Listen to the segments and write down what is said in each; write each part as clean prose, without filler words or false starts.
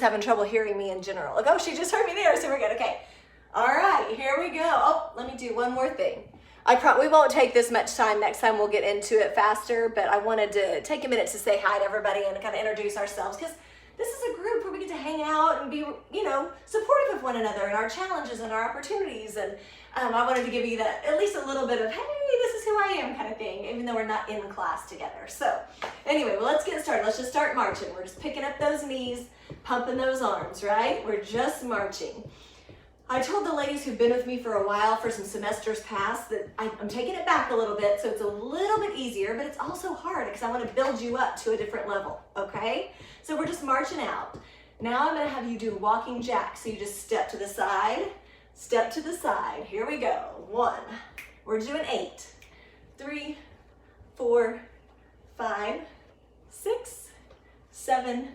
having trouble hearing me in general. Like, oh, she just heard me there, so we're good. Okay. All right, here we go. Oh, let me do one more thing. We won't take this much time. Next time we'll get into it faster, but I wanted to take a minute to say hi to everybody and kind of introduce ourselves, because this is a group where we get to hang out and be, supportive of one another and our challenges and our opportunities. And I wanted to give you that, at least a little bit of, hey, this is who I am kind of thing, even though we're not in class together. So anyway, well, let's get started. Let's just start marching. We're just picking up those knees, pumping those arms, right? We're just marching. I told the ladies who've been with me for a while, for some semesters past, that I'm taking it back a little bit, so it's a little bit easier, but it's also hard because I want to build you up to a different level, okay? So we're just marching out. Now I'm going to have you do walking jacks. So you just step to the side, step to the side. Here we go. 1. We're doing 8. 3, 4, 5, 6, 7,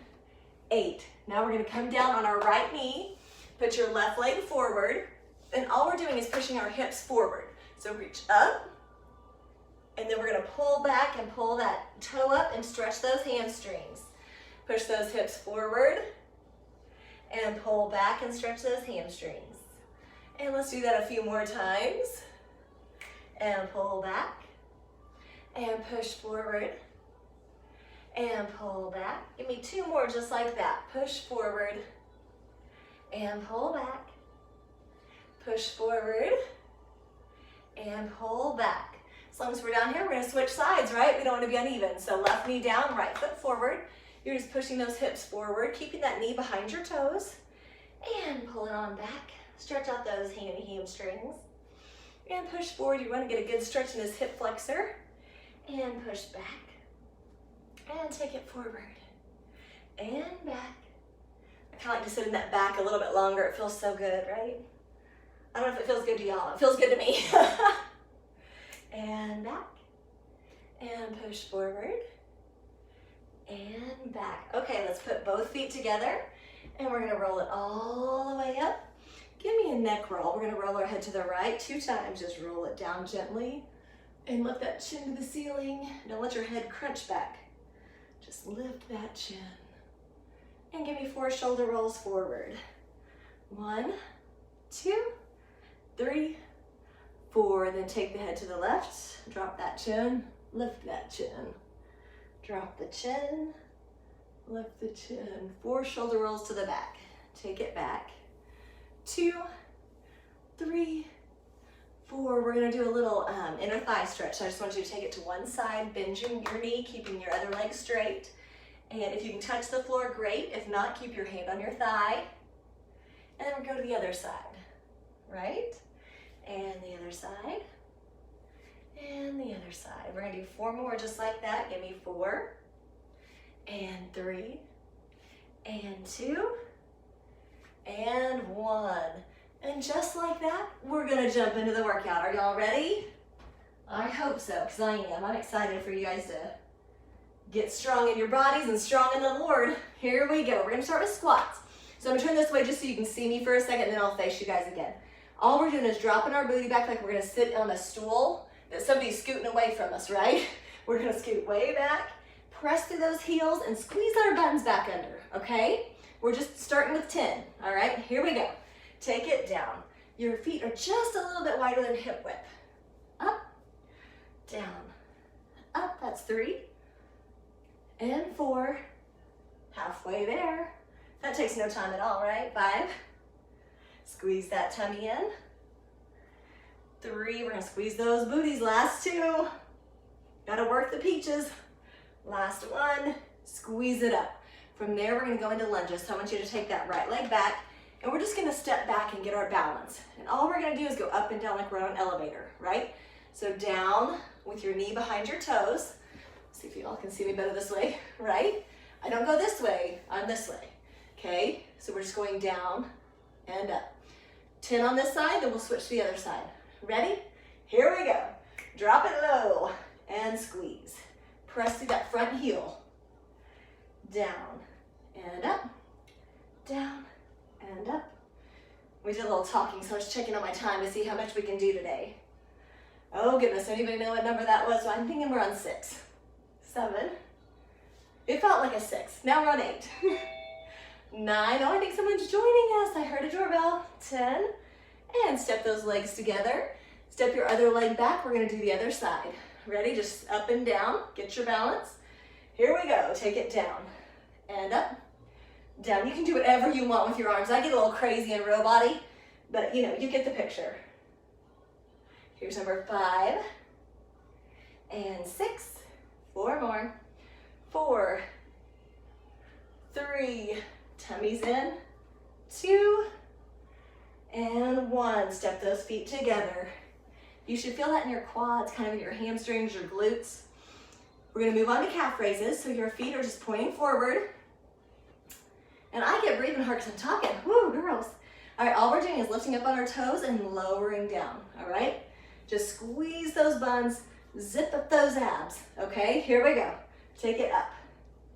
8. Now we're going to come down on our right knee. Put your left leg forward, and all we're doing is pushing our hips forward. So reach up, and then we're gonna pull back and pull that toe up and stretch those hamstrings. Push those hips forward, and pull back and stretch those hamstrings. And let's do that a few more times. And pull back, and push forward, and pull back. Give me 2 more just like that. Push forward, and pull back, push forward, and pull back. As long as we're down here, we're gonna switch sides, right? We don't wanna be uneven. So left knee down, right foot forward. You're just pushing those hips forward, keeping that knee behind your toes, and pull it on back. Stretch out those hamstrings, and push forward. You wanna get a good stretch in this hip flexor, and push back, and take it forward, and back. I kind of like to sit in that back a little bit longer. It feels so good, right? I don't know if it feels good to y'all. It feels good to me. And back. And push forward. And back. Okay, let's put both feet together. And we're going to roll it all the way up. Give me a neck roll. We're going to roll our head to the right 2 times. Just roll it down gently. And lift that chin to the ceiling. Don't let your head crunch back. Just lift that chin. And give me 4 shoulder rolls forward. 1, 2, 3, 4. Then take the head to the left. Drop that chin. Lift that chin. Drop the chin. Lift the chin. 4 shoulder rolls to the back. Take it back. 2, 3, 4. We're going to do a little inner thigh stretch. I just want you to take it to one side. Bend your knee, keeping your other leg straight. And if you can touch the floor, great. If not, keep your hand on your thigh. And then we'll go to the other side, right? And the other side. And the other side. We're gonna do 4 more just like that. Give me 4, and 3, and 2, and 1. And just like that, we're gonna jump into the workout. Are y'all ready? I hope so, because I am. I'm excited for you guys to get strong in your bodies and strong in the Lord. Here we go. We're going to start with squats. So I'm going to turn this way just so you can see me for a second, and then I'll face you guys again. All we're doing is dropping our booty back like we're going to sit on a stool that somebody's scooting away from us, right? We're going to scoot way back, press through those heels, and squeeze our buttons back under, okay? We're just starting with 10, all right? Here we go. Take it down. Your feet are just a little bit wider than hip width. Up, down, up. That's 3. And 4, halfway there. That takes no time at all, right? 5, squeeze that tummy in. 3, we're gonna squeeze those booties. Last 2, gotta work the peaches. Last 1, squeeze it up. From there, we're gonna go into lunges. So I want you to take that right leg back, and we're just gonna step back and get our balance. And all we're gonna do is go up and down like we're on an elevator, right? So down with your knee behind your toes. See if you all can see me better this way, right? I don't go this way, I'm this way, okay? So we're just going down and up. 10 on this side, then we'll switch to the other side. Ready? Here we go. Drop it low and squeeze. Press through that front heel. Down and up, down and up. We did a little talking, so I was checking on my time to see how much we can do today. Oh goodness, anybody know what number that was? So I'm thinking we're on 6. 7. It felt like a 6. Now we're on 8. 9. 9. Oh, I think someone's joining us. I heard a doorbell. 10. And step those legs together. Step your other leg back. We're gonna do the other side. Ready? Just up and down. Get your balance. Here we go. Take it down and up, down. You can do whatever you want with your arms. I get a little crazy in real body, but you know, you get the picture. Here's number 5 and 6. 4 more. 4, 3, tummies in, 2, and 1. Step those feet together. You should feel that in your quads, kind of in your hamstrings, your glutes. We're gonna move on to calf raises, so your feet are just pointing forward. And I get breathing hard because I'm talking. Woo, girls. All right, all we're doing is lifting up on our toes and lowering down, all right? Just squeeze those buns, zip up those abs, okay? Here we go. Take it up.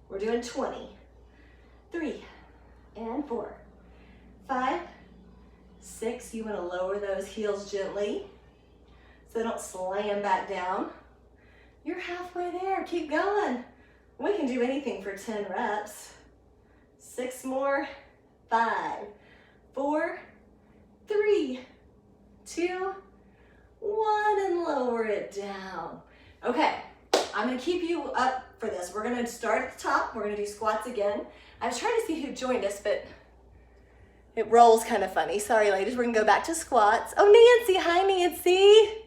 We're doing 20. 3 and 4, 5, 6. You want to lower those heels gently so they don't slam back down. You're halfway there. Keep going. We can do anything for 10 reps. 6 more. 5, 4, 3, 2, 1, and lower it down. Okay, I'm gonna keep you up for this. We're gonna start at the top. We're gonna do squats again. I was trying to see who joined us, but it rolls kind of funny. Sorry, ladies. We're gonna go back to squats. Oh, Nancy. Hi, Nancy.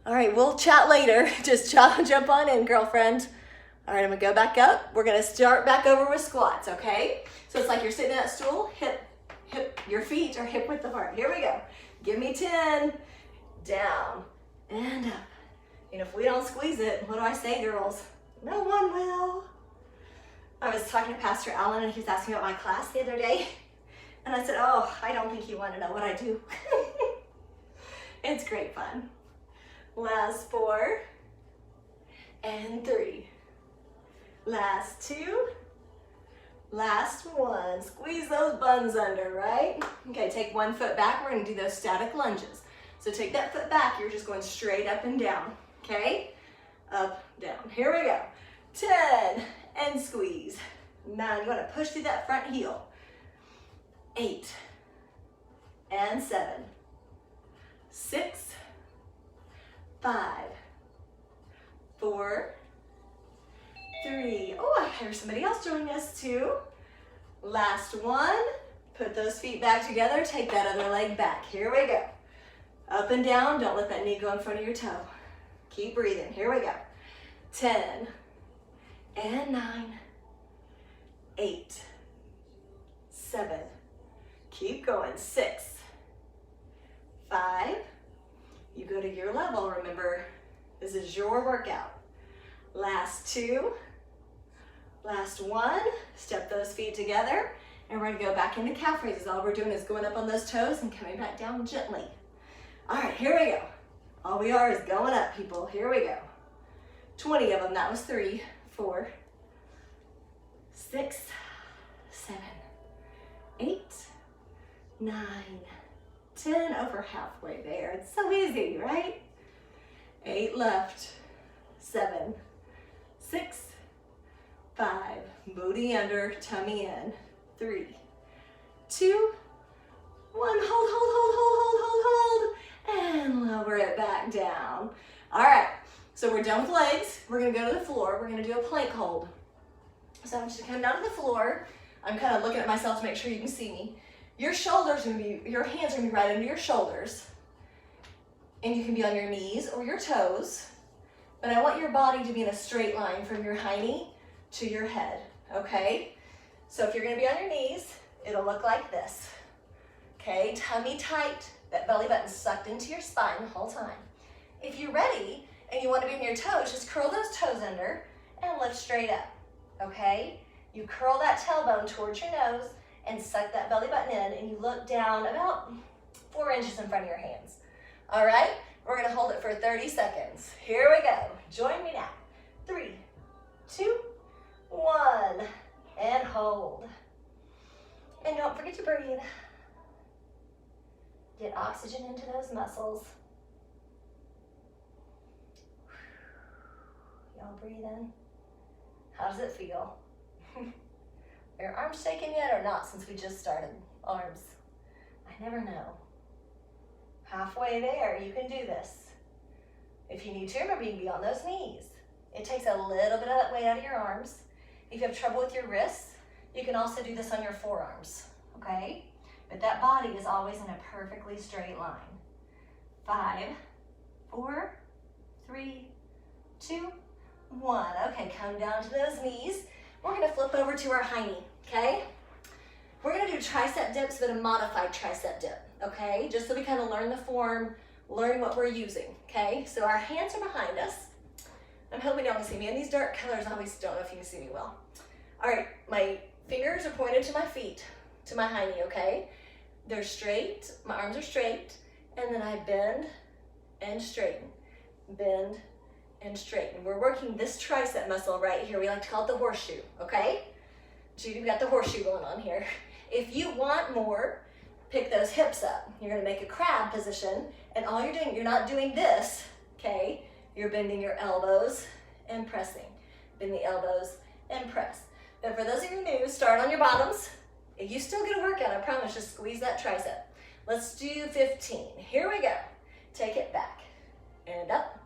All right, we'll chat later. Just jump on in, girlfriend. All right, I'm gonna go back up. We're gonna start back over with squats, okay? So it's like you're sitting in that stool, hip, your feet are hip width apart. Here we go. Give me 10, down and up. And if we don't squeeze it, what do I say, girls? No one will. I was talking to Pastor Allen and he was asking about my class the other day. And I said, oh, I don't think you want to know what I do. It's great fun. Last 4 and 3. Last 2. Last 1. Squeeze those buns under, right? Okay, take 1 foot back. We're going to do those static lunges. So take that foot back. You're just going straight up and down, okay? Up, down. Here we go. 10 and squeeze. 9. You want to push through that front heel. 8 and 7. 6, 5, 4, 3. Oh, I hear somebody else joining us too. Last 1. Put those feet back together. Take that other leg back. Here we go. Up and down. Don't let that knee go in front of your toe. Keep breathing. Here we go. 10 and 9. 8, 7. Keep going. 6, 5. You go to your level. Remember, this is your workout. Last 2. Last 1. Step those feet together. And we're going to go back into calf raises. All we're doing is going up on those toes and coming back down gently. All right, here we go. All we are is going up, people. Here we go. 20 of them. That was 3, 4, 6, 7, 8, 9, 10. Over halfway there. It's so easy, right? 8 left. 7, 6, 5. Booty under, tummy in. 3, 2, 1. Hold, hold, hold, hold, hold, hold, hold. And lower it back down. All right, so we're done with legs. We're gonna go to the floor. We're gonna do a plank hold. So I want you to come down to the floor. I'm kind of looking at myself to make sure you can see me. Your hands are gonna be right under your shoulders. And you can be on your knees or your toes. But I want your body to be in a straight line from your high knee to your head, okay? So if you're gonna be on your knees, it'll look like this. Okay, tummy tight, that belly button sucked into your spine the whole time. If you're ready and you want to be on your toes, just curl those toes under and lift straight up, okay? You curl that tailbone towards your nose and suck that belly button in, and you look down about 4 inches in front of your hands. All right, we're gonna hold it for 30 seconds. Here we go, join me now. 3, 2, 1, and hold. And don't forget to breathe. Get oxygen into those muscles. Y'all breathe in. How does it feel? Are your arms shaking yet or not since we just started? Arms. I never know. Halfway there, you can do this. If you need to, remember you can be on those knees. It takes a little bit of that weight out of your arms. If you have trouble with your wrists, you can also do this on your forearms, okay? But that body is always in a perfectly straight line. 5, 4, 3, 2, 1. Okay, come down to those knees. We're gonna flip over to our high knee, okay? We're gonna do tricep dips, but a modified tricep dip, okay? Just so we kind of learn the form, learn what we're using, okay? So our hands are behind us. I'm hoping y'all can see me. In these dark colors, I always don't know if you can see me well. All right, my fingers are pointed to my feet, to my high knee, okay? They're straight, my arms are straight, and then I bend and straighten, bend and straighten. We're working this tricep muscle right here. We like to call it the horseshoe, okay? Judy, we got the horseshoe going on here. If you want more, pick those hips up. You're gonna make a crab position, and all you're doing, you're not doing this, okay? You're bending your elbows and pressing. Bend the elbows and press. But for those of you new, start on your bottoms. If you still get a workout, I promise, just squeeze that tricep. Let's do 15. Here we go. Take it back and up,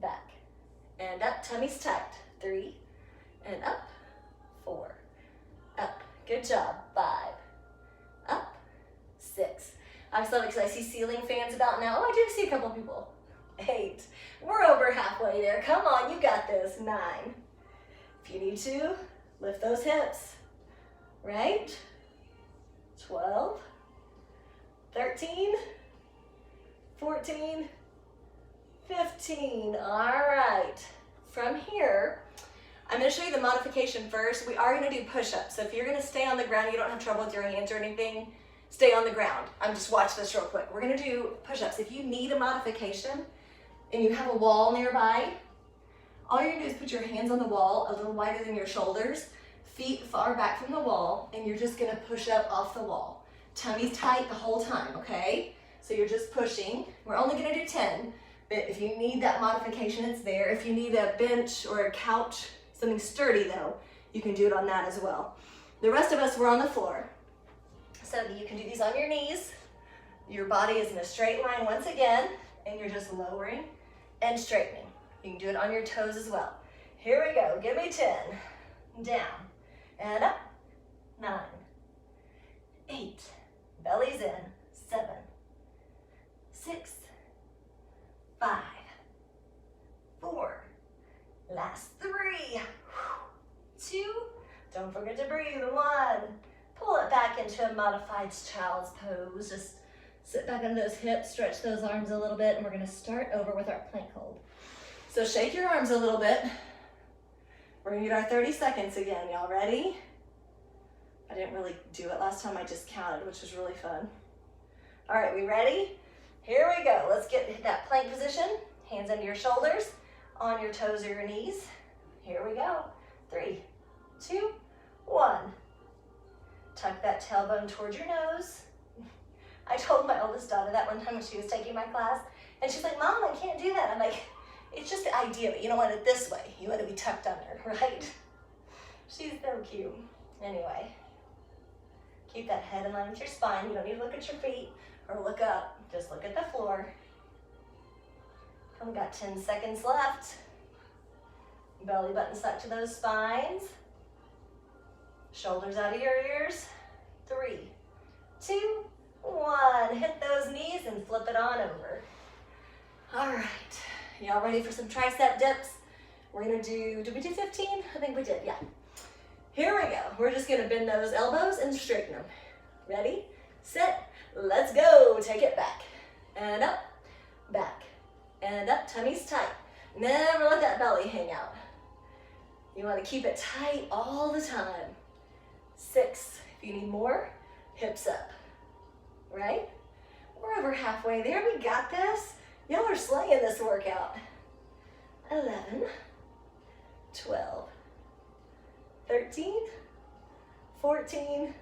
back and up. Tummy's tight. 3 and up, 4, up. Good job. 5, up, 6. I love it because I see ceiling fans about now. Oh, I do see a couple people. 8. We're over halfway there. Come on, you got this. 9. If you need to, lift those hips. Right? 12, 13, 14, 15. All right. From here, I'm going to show you the modification first. We are going to do push-ups. So if you're going to stay on the ground, you don't have trouble with your hands or anything, stay on the ground. Just watch this real quick. We're going to do push-ups. If you need a modification and you have a wall nearby, all you're going to do is put your hands on the wall a little wider than your shoulders, feet far back from the wall, and you're just going to push up off the wall. Tummy's tight the whole time, okay? So you're just pushing. We're only going to do 10, but if you need that modification, it's there. If you need a bench or a couch, something sturdy though, you can do it on that as well. The rest of us, we're on the floor. So you can do these on your knees. Your body is in a straight line once again, and you're just lowering and straightening. You can do it on your toes as well. Here we go. Give me 10. Down and up. 9, 8. Belly's in. 7, 6, 5, 4. Last 3. 2. Don't forget to breathe. 1. Pull it back into a modified child's pose. Just sit back on those hips, stretch those arms a little bit, and we're going to start over with our plank hold. So shake your arms a little bit. We're going to get our 30 seconds again. Y'all ready? I didn't really do it last time. I just counted, which was really fun. All right, we ready? Here we go. Let's get that plank position. Hands under your shoulders, on your toes or your knees. Here we go. 3, 2, 1. Tuck that tailbone towards your nose. I told my oldest daughter that one time when she was taking my class, and she's like, Mom, I can't do that. I'm like, it's just the idea, but you don't want it this way. You want to be tucked under, right? She's so cute. Anyway, keep that head in line with your spine. You don't need to look at your feet or look up. Just look at the floor. We got 10 seconds left. Belly button stuck to those spines. Shoulders out of your ears. 3, 2, 1. Hit those knees and flip it on over. All right. Y'all ready for some tricep dips? We're gonna do, did we do 15? I think we did, yeah. Here we go. We're just gonna bend those elbows and straighten them. Ready, set, let's go. Take it back and up, back and up. Tummy's tight. Never let that belly hang out. You wanna keep it tight all the time. 6, if you need more, hips up, right? We're over halfway there. We got this. Y'all are slaying this workout. 11, 12, 13, 14,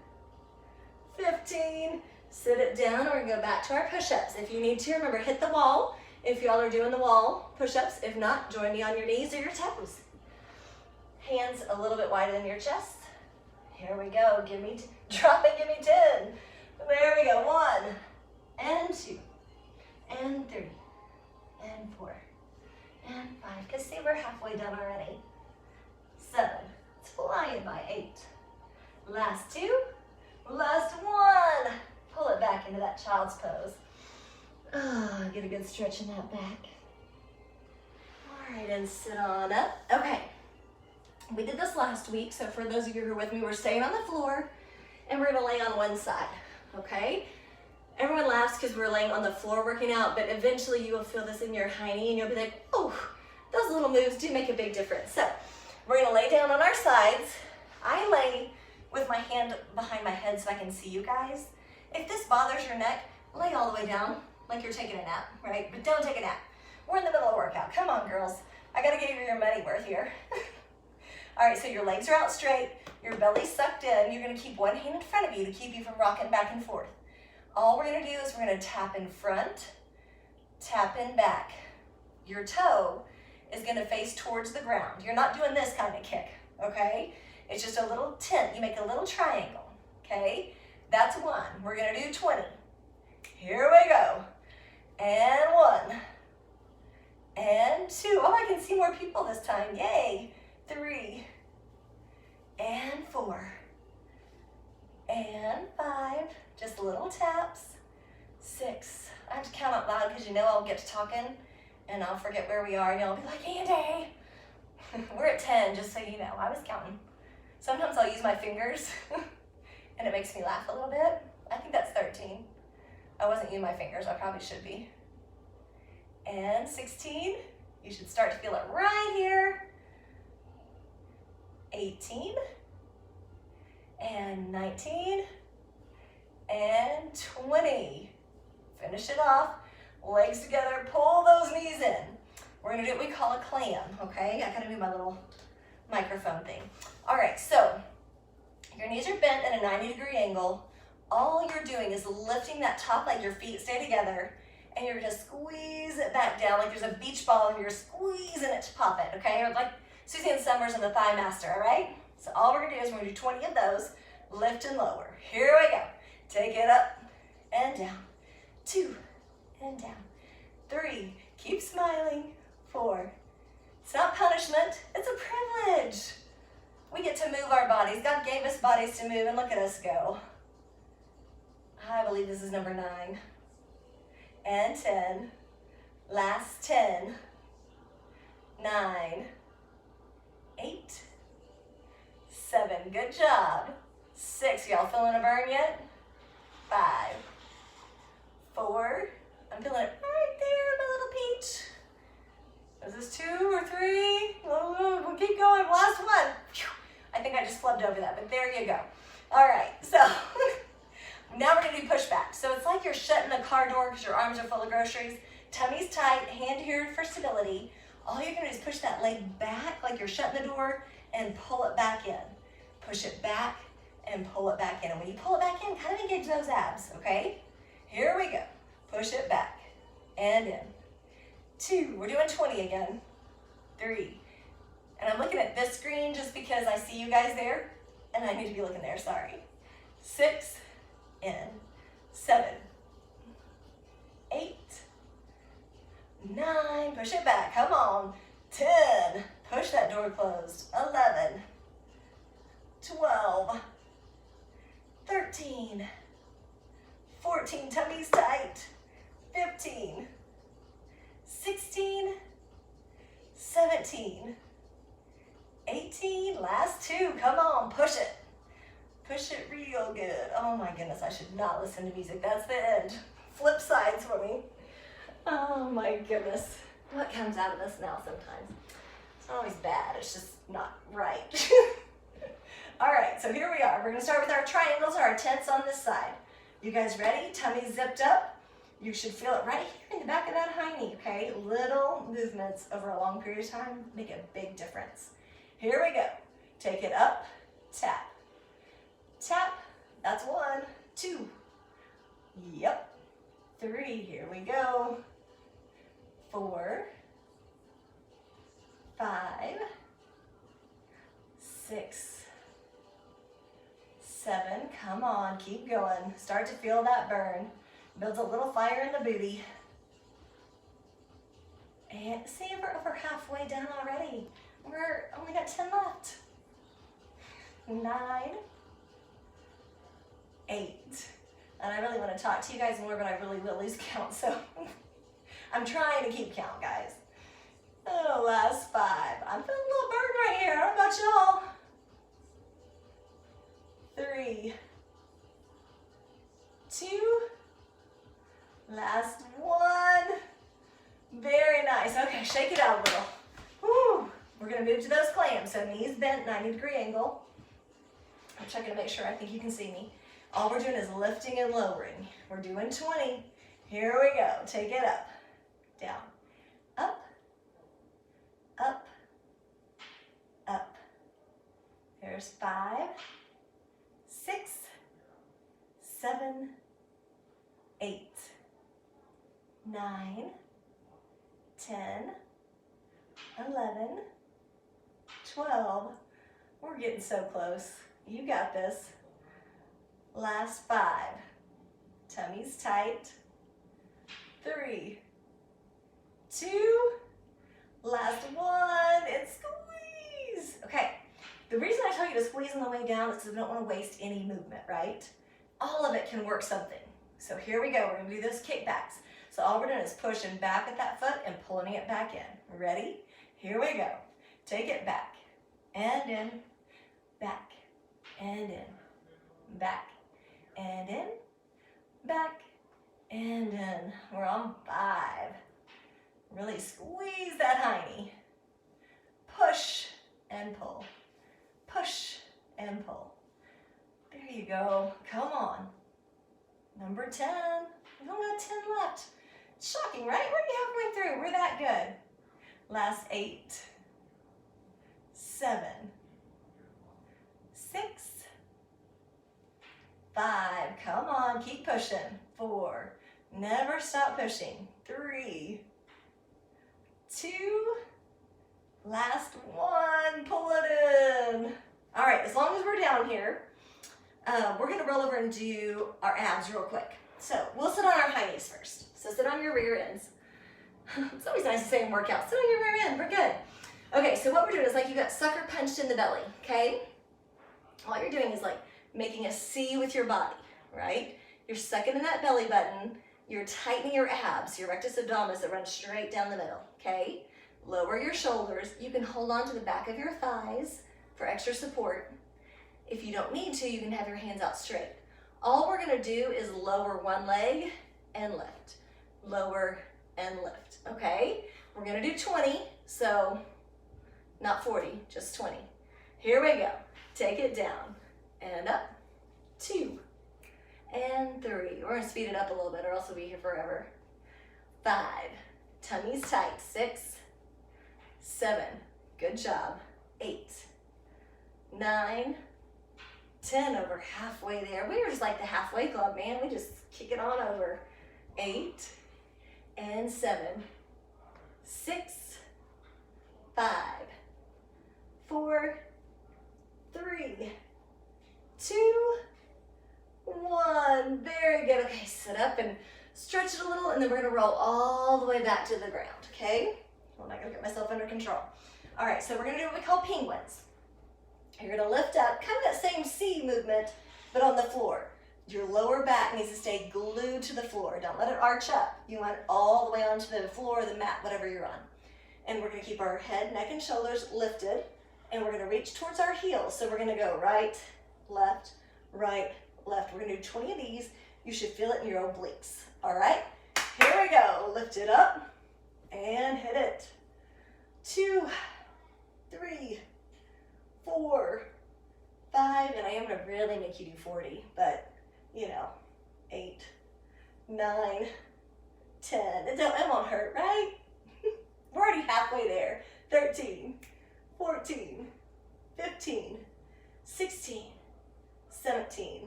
15. Sit it down. We're gonna go back to our push-ups. If you need to, remember, hit the wall. If y'all are doing the wall push-ups, if not, join me on your knees or your toes. Hands a little bit wider than your chest. Here we go. Drop it, give me 10. There we go. 1 and 2 and 3 and 4 and 5. Because see, we're halfway done already. 7. It's flying by. 8. Last 2. Last 1. Pull it back into that child's pose. Oh, get a good stretch in that back. All right, and sit on up. Okay. We did this last week, so for those of you who are with me, we're staying on the floor, and we're gonna lay on one side, okay? Everyone laughs because we're laying on the floor working out, but eventually you will feel this in your hiney, and you'll be like, oh, those little moves do make a big difference. So we're gonna lay down on our sides. I lay with my hand behind my head so I can see you guys. If this bothers your neck, lay all the way down like you're taking a nap, right? But don't take a nap. We're in the middle of workout. Come on, girls. I gotta give you your money worth here. All right, so your legs are out straight, your belly's sucked in. You're gonna keep one hand in front of you to keep you from rocking back and forth. All we're gonna do is we're gonna tap in front, tap in back. Your toe is gonna face towards the ground. You're not doing this kind of kick, okay? It's just a little tent. You make a little triangle, okay? That's 1. We're gonna do 20. Here we go. And 1. And 2. Oh, I can see more people this time. Yay. 3. And 4. And 5. Just little taps. 6. I have to count out loud because you know I'll get to talking and I'll forget where we are and y'all be like, Andy. We're at 10, just so you know. I was counting. Sometimes I'll use my fingers and it makes me laugh a little bit. I think that's 13. I wasn't using my fingers. I probably should be. And 16. You should start to feel it right here. 18. And 19. And 20. Finish it off. Legs together. Pull those knees in. We're going to do what we call a clam, okay? I got to move my little microphone thing. All right, so your knees are bent at a 90-degree angle. All you're doing is lifting that top leg, your feet stay together, and you're gonna squeeze it back down like there's a beach ball and you're squeezing it to pop it, okay? Or like Suzanne Summers and the Thigh Master, all right? So all we're gonna do is we're gonna do 20 of those, lift and lower. Here we go. Take it up and down. 2 and down. 3, keep smiling. 4, it's not punishment, it's a privilege. We get to move our bodies. God gave us bodies to move and look at us go. I believe this is number 9. And 10. Last 10. 9. 8. 7. Good job. 6. Y'all feeling a burn yet? 5. 4. I'm feeling it right there, my little peach. Is this 2 or 3? Oh, we'll keep going. Last 1. I think I just flubbed over that, but there you go. All right, so now we're gonna do push back. So it's like you're shutting a car door because your arms are full of groceries. Tummy's tight, hand here for stability. All you're gonna do is push that leg back like you're shutting the door and pull it back in. Push it back and pull it back in. And when you pull it back in, kind of engage those abs, okay? Here we go. Push it back and in. 2, we're doing 20 again. 3, and I'm looking at this screen just because I see you guys there, and I need to be looking there, sorry. 6, in. 7, 8, 9, push it back, come on. 10, push that door closed. 11, 12, 13, 14, tummy's tight. 15, 16, 17, 18, last 2, come on, push it. Push it real good. Oh my goodness, I should not listen to music. That's the end. Flip sides for me. Oh my goodness. What comes out of us now sometimes? It's not always bad, it's just not right. All right, so here we are. We're gonna start with our triangles or our tents on this side. You guys ready? Tummy zipped up. You should feel it right here in the back of that hiney, okay? Little movements over a long period of time make a big difference. Here we go. Take it up, tap. Tap, that's 1, 2. Yep. 3, here we go. 4, 5, 6, 7, come on, keep going. Start to feel that burn. Builds a little fire in the booty. And see, we're over halfway done already. We're only got 10 left. 9, 8. And I really want to talk to you guys more, but I really will lose count, so I'm trying to keep count, guys. Oh, last 5. I'm feeling a little burn right here. I don't know about y'all. 3, 2, last 1. Very nice. Okay, shake it out a little. Woo. We're gonna move to those clams. So knees bent, 90-degree angle. I'm checking to make sure. I think you can see me. All we're doing is lifting and lowering. We're doing 20. Here we go. Take it up, down, up, up, up. There's 5, 6, 7, 8, 9, 10, 11, 12. We're getting so close. You got this. Last 5. Tummy's tight. 3, 2, last 1, and squeeze. Okay, the reason I tell you to squeeze on the way down is because we don't want to waste any movement, right? All of it can work something. So here we go, we're gonna do those kickbacks. So all we're doing is pushing back at that foot and pulling it back in. Ready? Here we go. Take it back and in, back and in, back and in, back and in. We're on 5. Really squeeze that hiney. Push and pull. Push and pull. There you go. Come on. Number 10. We've only got 10 left. Shocking, right? We're halfway through. We're that good. Last 8. 7. 6. 5. Come on. Keep pushing. 4. Never stop pushing. 3. 2. Last 1. Pull it in. All right. As long as we're down here, we're going to roll over and do our abs real quick. So we'll sit on our high knees first. So sit on your rear ends. It's always nice to say in workout, sit on your rear end, we're good. Okay, so what we're doing is like you got sucker punched in the belly, okay? All you're doing is like making a C with your body, right? You're sucking in that belly button, you're tightening your abs, your rectus abdominis that runs straight down the middle, okay? Lower your shoulders. You can hold on to the back of your thighs for extra support. If you don't need to, you can have your hands out straight. All we're gonna do is lower one leg and lift. Lower and lift, okay? We're gonna do 20, so not 40, just 20. Here we go. Take it down and up. 2 and 3. We're gonna speed it up a little bit or else we'll be here forever. 5, tummy's tight. 6, 7, good job. 8, 9, 10, over halfway there. We were just like the halfway club, man. We just kick it on over. 8 and 7, 6, 5, 4, 3, 2, 1. Very good. Okay, sit up and stretch it a little, and then we're gonna roll all the way back to the ground, okay? I'm not gonna get myself under control. All right, so we're gonna do what we call penguins. You're gonna lift up, kind of that same C movement, but on the floor. Your lower back needs to stay glued to the floor. Don't let it arch up. You want it all the way onto the floor, the mat, whatever you're on. And we're gonna keep our head, neck, and shoulders lifted, and we're gonna reach towards our heels. So we're gonna go right, left, right, left. We're gonna do 20 of these. You should feel it in your obliques. All right, here we go. Lift it up and hit it. 2, 3, 4, 5, and I am gonna really make you do 40, but you know, 8, 9, 10. It won't hurt, right? We're already halfway there. 13, 14, 15, 16, 17,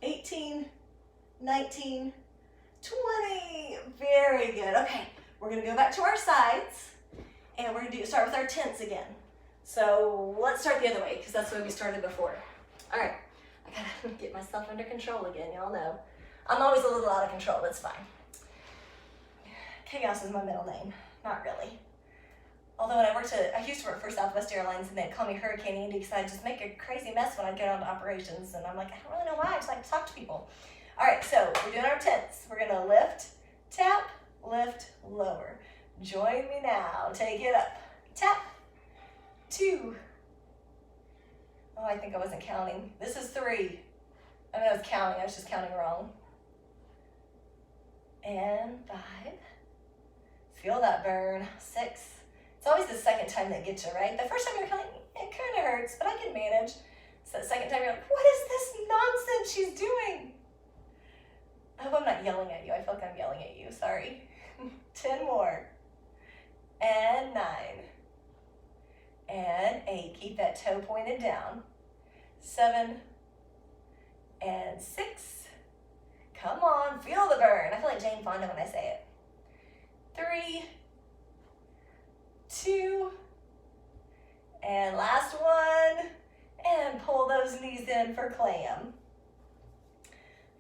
18, 19, 20. Very good. Okay, we're gonna go back to our sides, and we're gonna start with our tents again. So let's start the other way, because that's the way we started before. All right, I gotta get myself under control again, y'all know. I'm always a little out of control, that's fine. Chaos is my middle name, not really. Although when I used to work for Southwest Airlines and they'd call me Hurricane Andy because I'd just make a crazy mess when I'd get onto operations. And I'm like, I don't really know why, I just like to talk to people. All right, so we're doing our tens. We're gonna lift, tap, lift, lower. Join me now, take it up. Tap, 2. Oh, I think I wasn't counting. This is 3. I mean, I was counting, I was just counting wrong. And 5. Feel that burn. 6. It's always the second time that gets you, right? The first time you're like, it kind of hurts, but I can manage. So the second time you're like, what is this nonsense she's doing? I hope I'm not yelling at you. I feel like I'm yelling at you, sorry. 10 more. And 9. And 8. Keep that toe pointed down. 7. And 6. Come on, feel the burn. I feel like Jane Fonda when I say it. 3. 2. And last one. And pull those knees in for clam.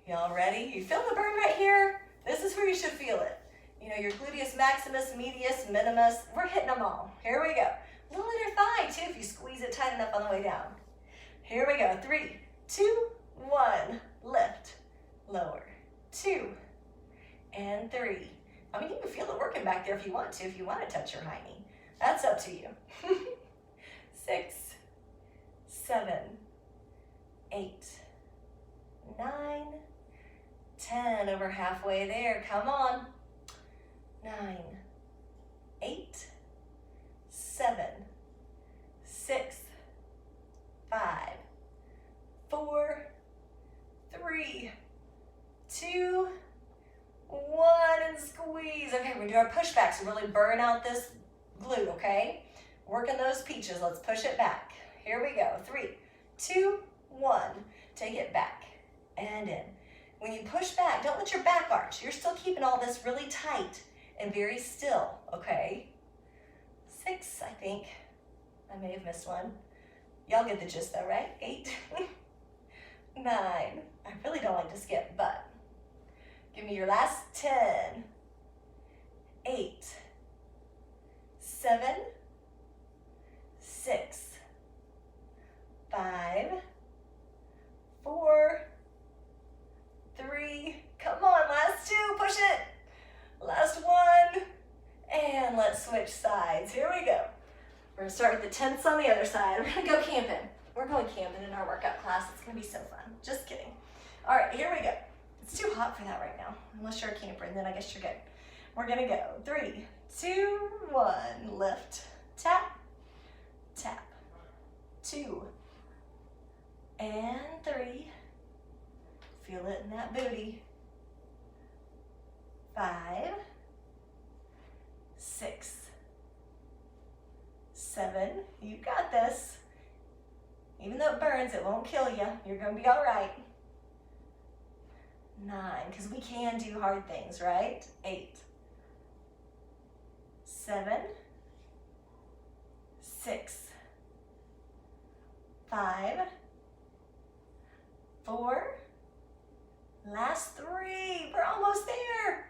Y'all ready? You feel the burn right here? This is where you should feel it. You know, your gluteus maximus, medius, minimus. We're hitting them all. Here we go. A little inner thigh too if you squeeze it tight enough on the way down. Here we go. 3, 2, 1. Lift, lower. 2 and 3. I mean, you can feel it working back there if you want to touch your high knee. That's up to you. 6, 7, 8, 9, 10. Over halfway there. Come on. 9, 8, 7, 6, 5, 4, 3, 2, 1, and squeeze. Okay, we're gonna do our pushbacks to really burn out this glute, okay? Working those peaches, let's push it back. Here we go, 3, 2, 1. Take it back and in. When you push back, don't let your back arch. You're still keeping all this really tight and very still, okay? 6, I think. I may have missed one. Y'all get the gist though, right? 8, 9. I really don't like to skip, but give me your last 10. 8, 7, 6, 5, 4, 3. Come on, last 2. Push it. Last 1. And let's switch sides. Here we go. We're gonna start with the tenths on the other side. We're gonna go camping. We're going camping in our workout class. It's gonna be so fun. Just kidding. All right, here we go. It's too hot for that right now, unless you're a camper, and then I guess you're good. We're gonna go 3, 2, 1. Lift, tap, tap. 2 and 3. Feel it in that booty. 5, 6, 7. You got this. Even though it burns, it won't kill you. You're gonna be all right. 9, because we can do hard things, right? 8, 7, 6, 5, 4, last 3, we're almost there.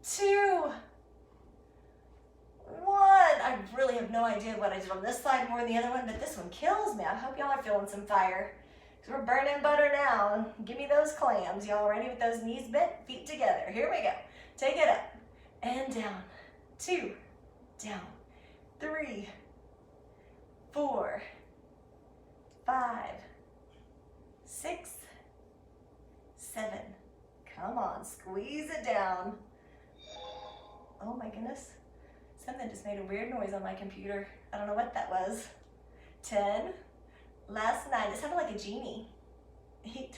2, 1. I really have no idea what I did on this side more than the other one, but this one kills me. I hope y'all are feeling some fire. We're burning butter now. Give me those clams. Y'all ready with those knees bent, feet together? Here we go. Take it up and down. 2, down. 3, 4, 5, 6, 7. Come on, squeeze it down. Oh my goodness. Something just made a weird noise on my computer. I don't know what that was. 10. Last 9. It sounded like a genie. 8,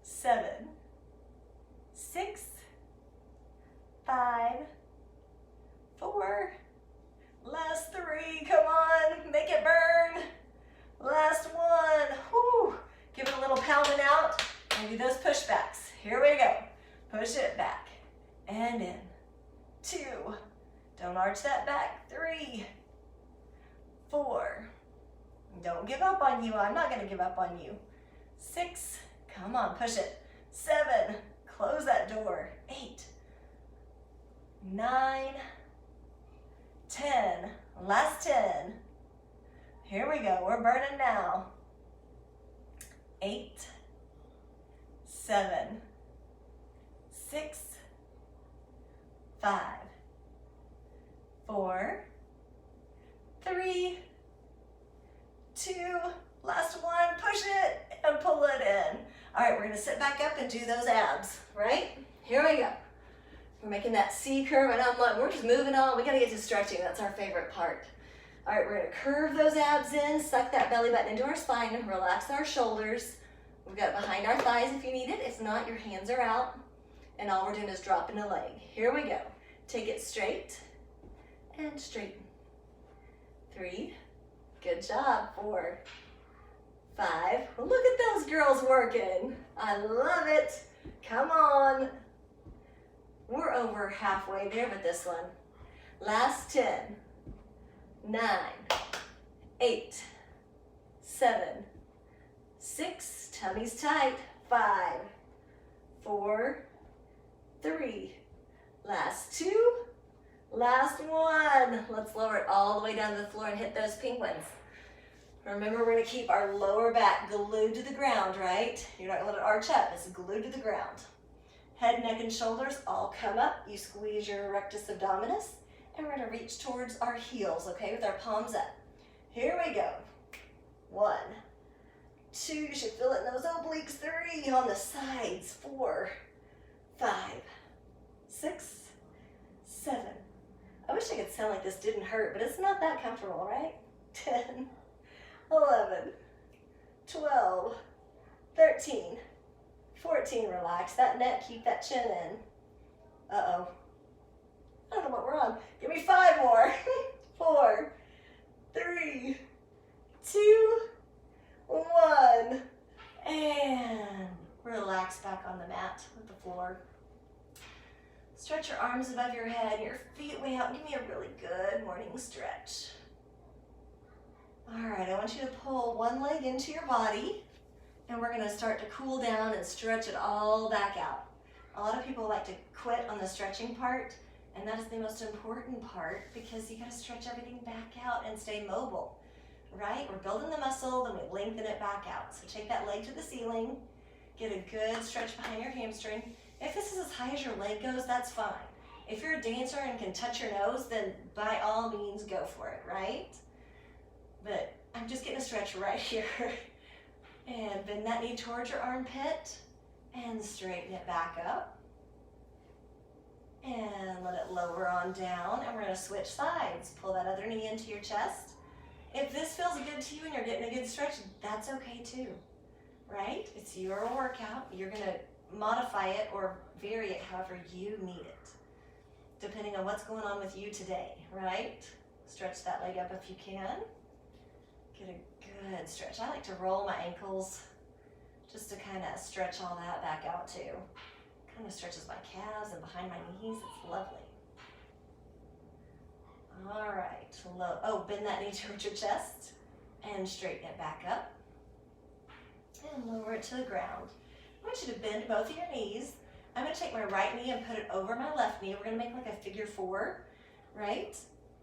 7, 6, 5, 4. Last 3. Come on, make it burn. Last 1. Whew. Give it a little pounding out and do those pushbacks. Here we go. Push it back and in. 2. Don't arch that back. 3, 4. Don't give up on you. I'm not going to give up on you. 6, come on, push it. 7, close that door. 8, 9, 10, last 10. Here we go, we're burning now. 8, 7, 6, 5, 4, 3, 2, last one, push it and pull it in. All right, we're gonna sit back up and do those abs, right? Here we go. We're making that C curve, and we're just moving on. We gotta get to stretching, that's our favorite part. All right, we're gonna curve those abs in, suck that belly button into our spine, and relax our shoulders. We've got it behind our thighs if you need it. If not, your hands are out. And all we're doing is dropping a leg. Here we go. Take it straight and straighten. 3, good job. 4, 5, well, look at those girls working. I love it. Come on. We're over halfway there with this one. Last 10, 9, 8, 7, 6, tummy's tight, 5, 4, 3, last 2, last 1. Let's lower it all the way down to the floor and hit those penguins. Remember, we're gonna keep our lower back glued to the ground, right? You're not gonna let it arch up, it's glued to the ground. Head, neck, and shoulders all come up. You squeeze your rectus abdominis, and we're gonna reach towards our heels, okay, with our palms up. Here we go. 1, 2, you should feel it in those obliques. 3, on the sides. 4, 5, 6, 7. I wish I could sound like this didn't hurt, but it's not that comfortable, right? 10, 11, 12, 13, 14, relax that neck, keep that chin in. Uh-oh. I don't know what we're on. Give me 5 more. 4, 3, 2, 1. And relax back on the mat with the floor. Stretch your arms above your head, your feet way out. Give me a really good morning stretch. All right, I want you to pull one leg into your body, and we're gonna start to cool down and stretch it all back out. A lot of people like to quit on the stretching part, and that is the most important part because you gotta stretch everything back out and stay mobile, right? We're building the muscle, then we lengthen it back out. So take that leg to the ceiling, get a good stretch behind your hamstring. If this is as high as your leg goes, that's fine. If you're a dancer and can touch your nose, then by all means go for it, right? But I'm just getting a stretch right here. And bend that knee towards your armpit and straighten it back up. And let it lower on down, and we're gonna switch sides. Pull that other knee into your chest. If this feels good to you and you're getting a good stretch, that's okay too, right? It's your workout. You're gonna modify it or vary it however you need it, depending on what's going on with you today, right? Stretch that leg up if you can. Get a good stretch. I like to roll my ankles just to kind of stretch all that back out too. Kind of stretches my calves and behind my knees. It's lovely. All right, bend that knee towards your chest and straighten it back up. And lower it to the ground. I want you to bend both of your knees. I'm gonna take my right knee and put it over my left knee. We're gonna make like a figure 4, right?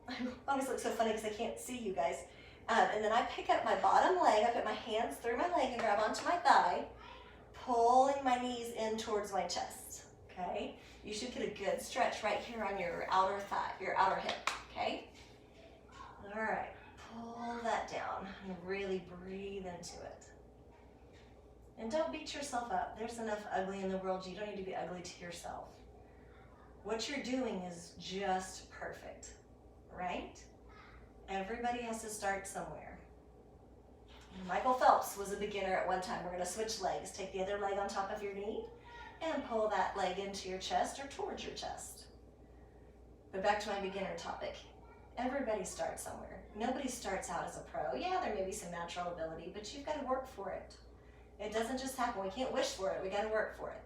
I always look so funny because I can't see you guys. And then I pick up my bottom leg, I put my hands through my leg and grab onto my thigh, pulling my knees in towards my chest, okay? You should get a good stretch right here on your outer thigh, your outer hip, okay? All right, pull that down and really breathe into it. And don't beat yourself up. There's enough ugly in the world. You don't need to be ugly to yourself. What you're doing is just perfect, right? Everybody has to start somewhere. Michael Phelps was a beginner at one time. We're gonna switch legs. Take the other leg on top of your knee and pull that leg into your chest or towards your chest. But back to my beginner topic. Everybody starts somewhere. Nobody starts out as a pro. Yeah, there may be some natural ability, but you've got to work for it. It doesn't just happen. We can't wish for it. We got to work for it.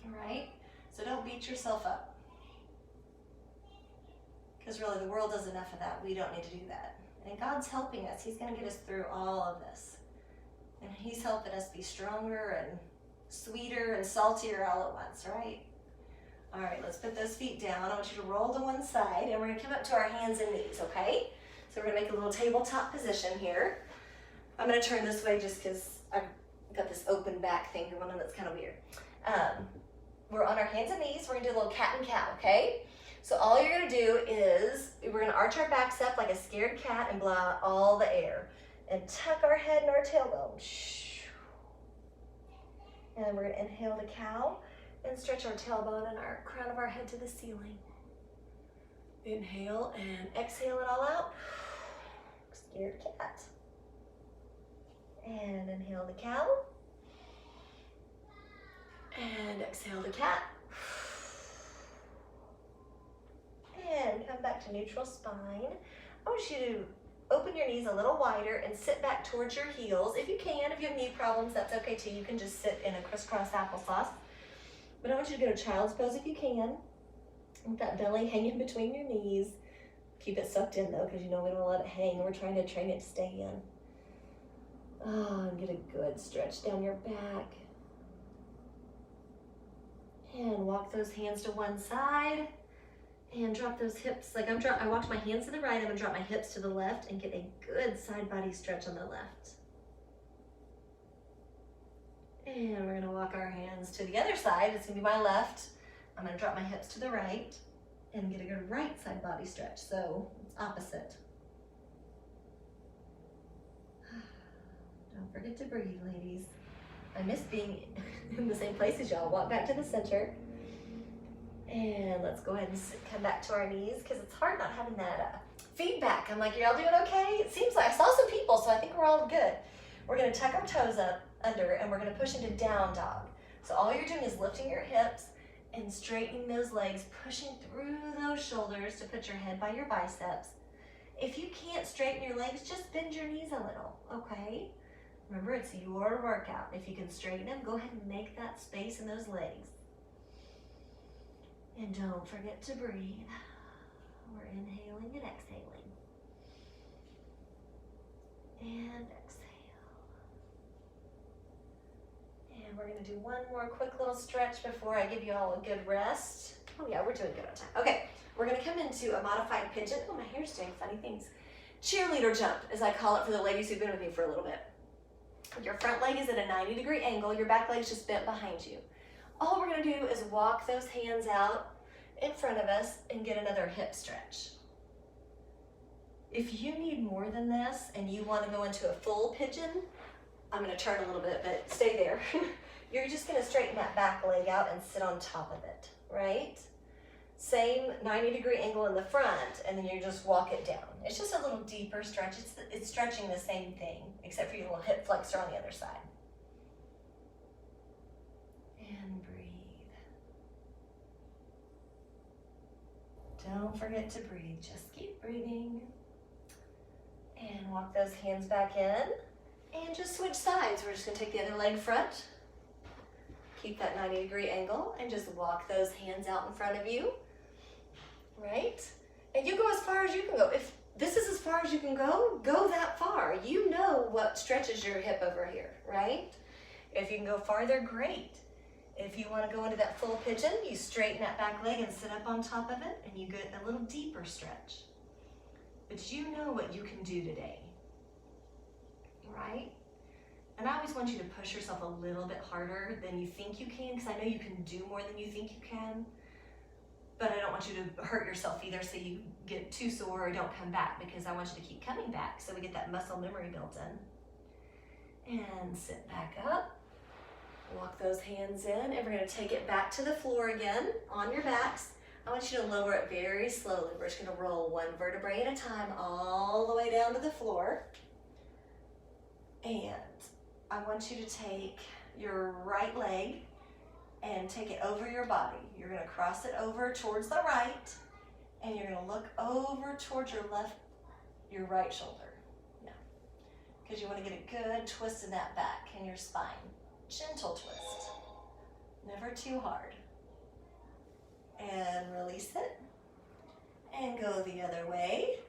All right? So don't beat yourself up. Because really, the world does enough of that. We don't need to do that. And God's helping us. He's going to get us through all of this. And he's helping us be stronger and sweeter and saltier all at once, right? All right, let's put those feet down. I want you to roll to one side, and we're gonna come up to our hands and knees, okay? So we're gonna make a little tabletop position here. I'm gonna turn this way just because I've got this open back thing going on that's kind of weird. We're on our hands and knees. We're gonna do a little cat and cow, okay? So all you're gonna do is, we're gonna arch our backs up like a scared cat and blow out all the air. And tuck our head and our tailbone. And then we're gonna inhale the cow and stretch our tailbone and our crown of our head to the ceiling. Inhale and exhale it all out. Scared cat. And inhale the cow. And exhale the cat. And come back to neutral spine. I want you to open your knees a little wider and sit back towards your heels. If you can, if you have knee problems, that's okay too. You can just sit in a crisscross applesauce. But I want you to go to child's pose if you can. With that belly hanging between your knees. Keep it sucked in though, because you know we don't let it hang. We're trying to train it to stay in. Oh, and get a good stretch down your back. And walk those hands to one side. And drop those hips, like I walked my hands to the right, I'm gonna drop my hips to the left and get a good side body stretch on the left. And we're gonna walk our hands to the other side, it's gonna be my left. I'm gonna drop my hips to the right and get a good right side body stretch, so it's opposite. Don't forget to breathe, ladies. I miss being in the same place as y'all. Walk back to the center. And let's go ahead and come back to our knees because it's hard not having that feedback. I'm like, y'all doing okay? It seems like I saw some people, so I think we're all good. We're gonna tuck our toes up under and we're gonna push into down dog. So all you're doing is lifting your hips and straightening those legs, pushing through those shoulders to put your head by your biceps. If you can't straighten your legs, just bend your knees a little, okay? Remember, it's your workout. If you can straighten them, go ahead and make that space in those legs. And don't forget to breathe. We're inhaling and exhaling. And exhale. And we're gonna do one more quick little stretch before I give you all a good rest. Oh yeah, we're doing good on time. Okay, we're gonna come into a modified pigeon. Oh, my hair's doing funny things. Cheerleader jump, as I call it for the ladies who've been with me for a little bit. Your front leg is at a 90-degree angle, your back leg's just bent behind you. All we're gonna do is walk those hands out in front of us and get another hip stretch. If you need more than this and you wanna go into a full pigeon, I'm gonna turn a little bit, but stay there. You're just gonna straighten that back leg out and sit on top of it, right? Same 90-degree angle in the front, and then you just walk it down. It's just a little deeper stretch. It's stretching the same thing, except for your little hip flexor on the other side. And breathe. Don't forget to breathe, just keep breathing. And walk those hands back in. And just switch sides. We're just gonna take the other leg front. Keep that 90-degree angle and just walk those hands out in front of you. Right? And you go as far as you can go. If this is as far as you can go, go that far. You know what stretches your hip over here, right? If you can go farther, great. If you want to go into that full pigeon, you straighten that back leg and sit up on top of it, and you get a little deeper stretch. But you know what you can do today, right? And I always want you to push yourself a little bit harder than you think you can, because I know you can do more than you think you can. But I don't want you to hurt yourself either, so you get too sore or don't come back, because I want you to keep coming back so we get that muscle memory built in. And sit back up. Walk those hands in, and we're gonna take it back to the floor again on your backs. I want you to lower it very slowly. We're just gonna roll one vertebrae at a time all the way down to the floor. And I want you to take your right leg and take it over your body. You're gonna cross it over towards the right, and you're gonna look over towards your right shoulder. Yeah, because you wanna get a good twist in that back and your spine. Gentle twist, never too hard. And release it, and go the other way.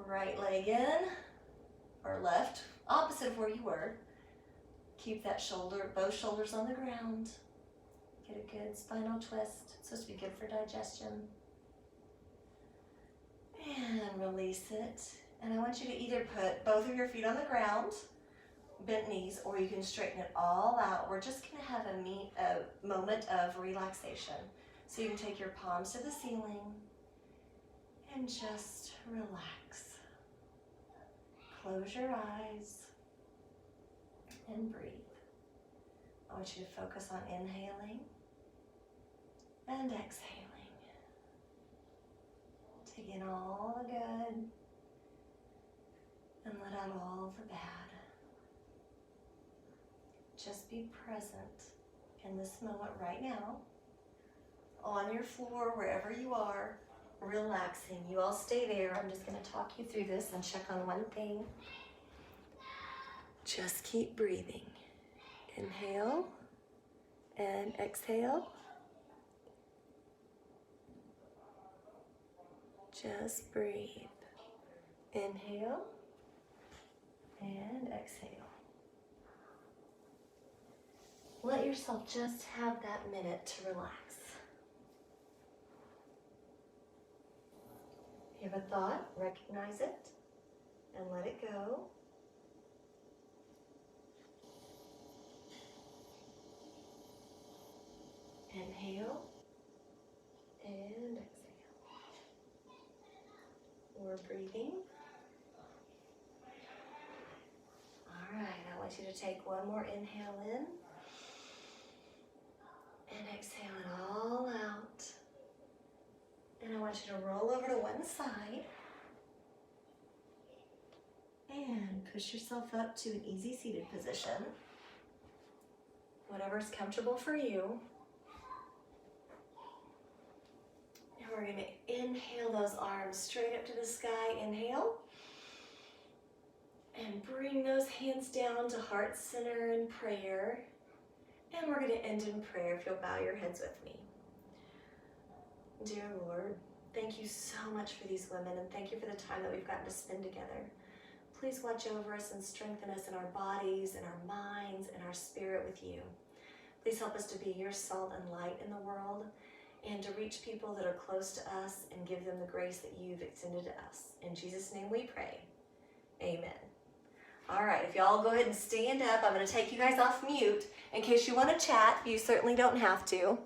Right leg in, or left, opposite of where you were. Keep that shoulder, both shoulders on the ground. Get a good spinal twist. It's supposed to be good for digestion. And release it. And I want you to either put both of your feet on the ground, bent knees, or you can straighten it all out. We're just gonna have a moment of relaxation. So you can take your palms to the ceiling and just relax. Close your eyes and breathe. I want you to focus on inhaling and exhaling. Take in all the good and let out all the bad. Just be present in this moment right now, on your floor, wherever you are, relaxing. You all stay there. I'm just going to talk you through this and check on one thing. Just keep breathing. Inhale and exhale. Just breathe. Inhale and exhale. Let yourself just have that minute to relax. If you have a thought, recognize it and let it go. Inhale and exhale. More breathing. All right, I want you to take one more inhale in and exhale it all out. And I want you to roll over to one side and push yourself up to an easy seated position, whatever's comfortable for you. And we're going to inhale those arms straight up to the sky. Inhale. And bring those hands down to heart center in prayer. And we're going to end in prayer if you'll bow your heads with me. Dear Lord, thank you so much for these women, and thank you for the time that we've gotten to spend together. Please watch over us and strengthen us in our bodies, in our minds, and our spirit with you. Please help us to be your salt and light in the world, and to reach people that are close to us and give them the grace that you've extended to us. In Jesus' name we pray. Amen. All right, if y'all go ahead and stand up, I'm going to take you guys off mute. In case you want to chat, you certainly don't have to.